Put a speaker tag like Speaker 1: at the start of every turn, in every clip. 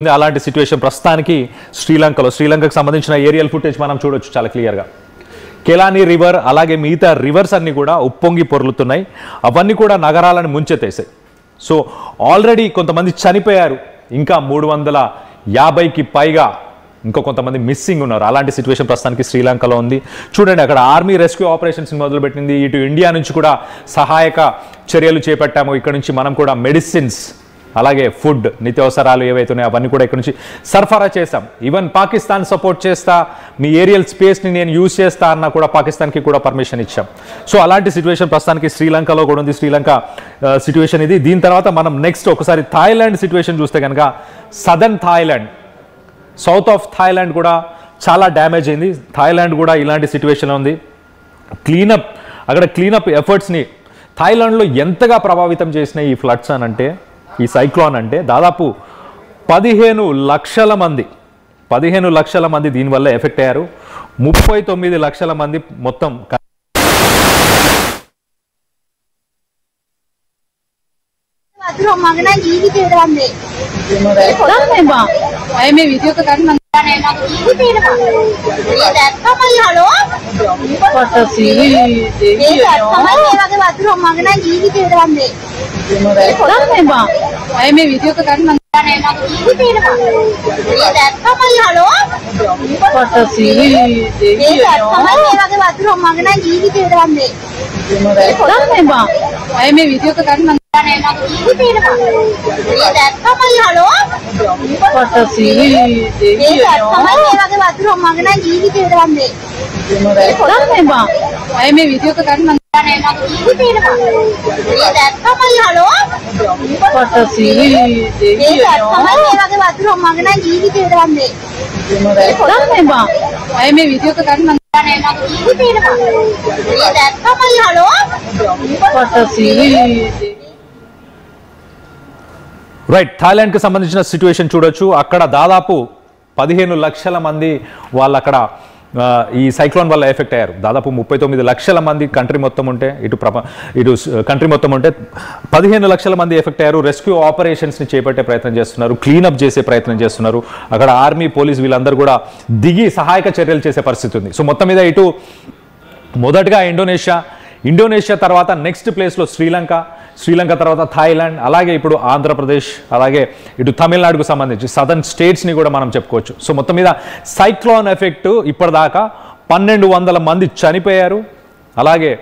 Speaker 1: అలాంటి సిట్యుయేషన్ ప్రస్తుతానికి శ్రీలంకకు సంబంధించిన ఏరియల్ ఫుటేజ్ మనం చూడొచ్చు చాలా క్లియర్గా. కెలాని రివర్ అలాగే మిగతా రివర్స్ అన్నీ కూడా ఉప్పొంగి పొర్లుతున్నాయి. అవన్నీ కూడా నగరాలను ముంచెత్తేసాయి. సో ఆల్రెడీ కొంతమంది చనిపోయారు, ఇంకా 350కి పైగా ఇంకో కొంతమంది మిస్సింగ్ ఉన్నారు. అలాంటి సిచ్యువేషన్ ప్రస్తుతానికి శ్రీలంకలో ఉంది. చూడండి, అక్కడ ఆర్మీ రెస్క్యూ ఆపరేషన్స్ మొదలుపెట్టింది. ఇటు ఇండియా నుంచి కూడా సహాయక చర్యలు చేపట్టాము. ఇక్కడ నుంచి మనం కూడా మెడిసిన్స్ అలాగే ఫుడ్ నిత్యావసరాలు ఏవైతే ఉన్నాయో అవన్నీ కూడా ఇక్కడ నుంచి సరఫరా చేస్తాం. ఈవెన్ పాకిస్తాన్ సపోర్ట్ చేస్తా, మీ ఏరియల్ స్పేస్ని నేను యూజ్ చేస్తా అన్న కూడా పాకిస్తాన్కి కూడా పర్మిషన్ ఇచ్చాం. సో అలాంటి సిచ్యువేషన్ ప్రస్తుతానికి శ్రీలంకలో కూడా ఉంది. శ్రీలంక సిచ్యువేషన్ ఇది. దీని తర్వాత మనం నెక్స్ట్ ఒకసారి థాయిలాండ్ సిచ్యువేషన్ చూస్తే కనుక southern Thailand, south of Thailand కూడా చాలా డ్యామేజ్ అయింది. థాయిలాండ్ కూడా ఇలాంటి సిచ్యువేషన్ ఉంది. అక్కడ క్లీనప్ ఎఫర్ట్స్ని థాయిలాండ్లో ఎంతగా ప్రభావితం చేసినాయి ఈ ఫ్లడ్స్ అని అంటే, ఈ సైక్లోన్ అంటే దాదాపు 15 లక్షల మంది దీనివల్ల ఎఫెక్ట్ అయ్యారు. 39 లక్షల మంది మొత్తం రైట్. థాయిలాండ్కి సంబంధించిన సిచ్యువేషన్ చూడొచ్చు. అక్కడ దాదాపు 15 లక్షల మంది వాళ్ళు అక్కడ ఈ సైక్లోన్ వల్ల ఎఫెక్ట్ అయ్యారు. దాదాపు 39 లక్షల మంది కంట్రీ మొత్తం ఉంటే ఇటు కంట్రీ మొత్తం ఉంటే 15 లక్షల మంది ఎఫెక్ట్ అయ్యారు. రెస్క్యూ ఆపరేషన్స్ని చేపట్టే ప్రయత్నం చేస్తున్నారు, క్లీనప్ చేసే ప్రయత్నం చేస్తున్నారు. అక్కడ ఆర్మీ, పోలీస్ వీళ్ళందరూ కూడా దిగి సహాయక చర్యలు చేసే పరిస్థితి ఉంది. సో మొత్తం మీద ఇటు మొదటగా ఇండోనేషియా తర్వాత నెక్స్ట్ ప్లేస్లో శ్రీలంక తర్వాత థాయిలాండ్, అలాగే ఇప్పుడు ఆంధ్రప్రదేశ్, అలాగే ఇటు తమిళనాడుకు సంబంధించి సదర్న్ స్టేట్స్ని కూడా మనం చెప్పుకోవచ్చు. సో మొత్తం మీద సైక్లోన్ ఎఫెక్ట్ ఇప్పటిదాకా 1200 మంది చనిపోయారు. అలాగే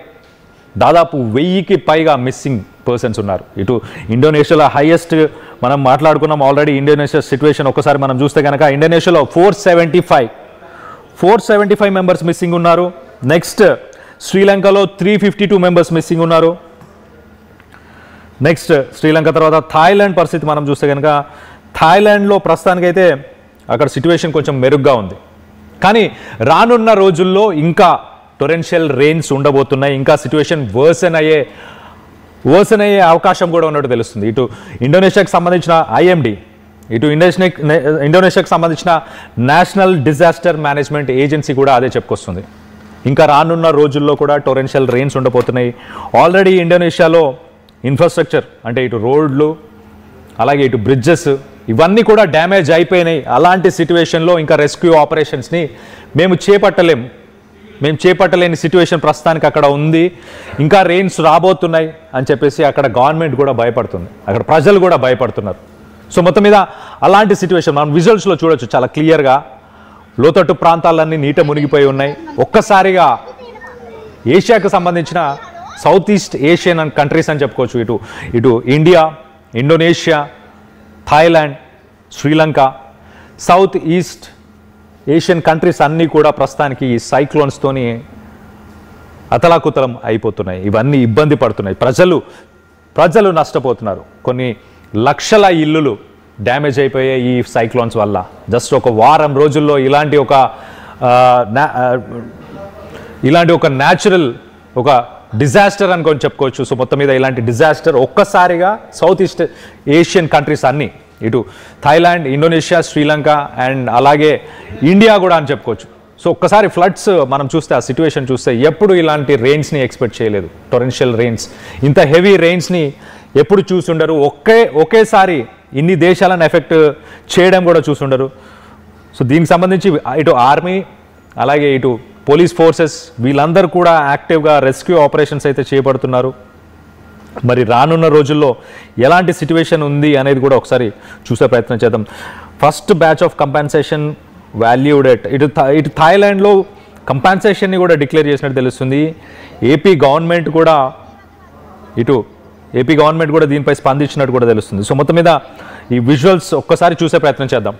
Speaker 1: దాదాపు 1000కి పైగా మిస్సింగ్ పర్సన్స్ ఉన్నారు. ఇటు ఇండోనేషియాలో హైయెస్ట్ మనం మాట్లాడుకున్నాం ఆల్రెడీ. ఇండోనేషియా సిచ్యువేషన్ ఒకసారి మనం చూస్తే కనుక ఇండోనేషియాలో 475 మెంబర్స్ మిస్సింగ్ ఉన్నారు. నెక్స్ట్ శ్రీలంకలో 352 మెంబర్స్ మిస్సింగ్ ఉన్నారు. నెక్స్ట్ శ్రీలంక తర్వాత థాయిలాండ్ పరిస్థితి మనం చూస్తే కనుక థాయిలాండ్లో ప్రస్తుతానికైతే అక్కడ సిచ్యువేషన్ కొంచెం మెరుగ్గా ఉంది. కానీ రానున్న రోజుల్లో ఇంకా టొరెన్షియల్ రెయిన్స్ ఉండబోతున్నాయి. ఇంకా సిచ్యువేషన్ వర్సన్ అయ్యే అవకాశం కూడా ఉన్నట్టు తెలుస్తుంది. ఇటు ఇండోనేషియాకి సంబంధించిన IMD, ఇటు ఇండోనేషియాకి సంబంధించిన నేషనల్ డిజాస్టర్ మేనేజ్మెంట్ ఏజెన్సీ కూడా అదే చెప్పుకొస్తుంది. ఇంకా రానున్న రోజుల్లో కూడా టొరెన్షియల్ రెయిన్స్ ఉండబోతున్నాయి. ఆల్రెడీ ఇండోనేషియాలో ఇన్ఫ్రాస్ట్రక్చర్ అంటే ఇటు రోడ్లు అలాగే ఇటు బ్రిడ్జెస్ ఇవన్నీ కూడా డ్యామేజ్ అయిపోయినాయి. అలాంటి సిచ్యువేషన్లో ఇంకా రెస్క్యూ ఆపరేషన్స్ని మేము చేపట్టలేని సిచ్యువేషన్ ప్రస్తుతానికి అక్కడ ఉంది. ఇంకా రెయిన్స్ రాబోతున్నాయి అని చెప్పేసి అక్కడ గవర్నమెంట్ కూడా భయపడుతుంది, అక్కడ ప్రజలు కూడా భయపడుతున్నారు. సో మొత్తం మీద అలాంటి సిచ్యువేషన్ మనం విజువల్స్లో చూడొచ్చు చాలా క్లియర్గా. లోతట్టు ప్రాంతాలన్నీ నీట మునిగిపోయి ఉన్నాయి. ఒక్కసారిగా ఏషియాకు సంబంధించిన సౌత్ ఈస్ట్ ఏషియన్ కంట్రీస్ అని చెప్పుకోవచ్చు. ఇటు India, Indonesia, Thailand, Sri Lanka, south east Asian countries అన్నీ కూడా ప్రస్తుతానికి ఈ సైక్లోన్స్తోని అతలాకుతలం అయిపోతున్నాయి. ఇవన్నీ ఇబ్బంది పడుతున్నాయి. ప్రజలు నష్టపోతున్నారు. కొన్ని లక్షల ఇల్లులు డ్యామేజ్ అయిపోయాయి ఈ సైక్లోన్స్ వల్ల. జస్ట్ ఒక వారం రోజుల్లో ఇలాంటి ఒక న్యాచురల్ ఒక డిజాస్టర్ అనుకొని చెప్పుకోవచ్చు. సో మొత్తం మీద ఇలాంటి డిజాస్టర్ ఒక్కసారిగా సౌత్ ఈస్ట్ ఏషియన్ కంట్రీస్ అన్నీ, ఇటు థాయిలాండ్, ఇండోనేషియా, శ్రీలంక అండ్ అలాగే ఇండియా కూడా అని చెప్పుకోవచ్చు. సో ఒక్కసారి ఫ్లడ్స్ మనం చూస్తే ఆ సిచ్యువేషన్ చూస్తే ఎప్పుడు ఇలాంటి రెయిన్స్ని ఎక్స్పెక్ట్ చేయలేదు. టొరెన్షియల్ రెయిన్స్, ఇంత హెవీ రెయిన్స్ని ఎప్పుడు చూసుండరు. ఒకేసారి ఇన్ని దేశాలను ఎఫెక్ట్ చేయడం కూడా చూస్తుండరు. సో దీనికి సంబంధించి ఇటు ఆర్మీ అలాగే ఇటు పోలీస్ ఫోర్సెస్ వీళ్ళందరూ కూడా యాక్టివ్గా రెస్క్యూ ఆపరేషన్స్ అయితే చేపడుతున్నారు. మరి రానున్న రోజుల్లో ఎలాంటి సిచ్యువేషన్ ఉంది అనేది కూడా ఒకసారి చూసే ప్రయత్నం చేద్దాం. First batch of compensation valued at ఇటు థాయిలాండ్లో కంపెన్సేషన్ని కూడా డిక్లేర్ చేసినట్టు తెలుస్తుంది. ఏపీ గవర్నమెంట్ కూడా దీనిపై స్పందించినట్టు కూడా తెలుస్తుంది. సో మొత్తం మీద ఈ విజువల్స్ ఒక్కసారి చూసే ప్రయత్నం చేద్దాం.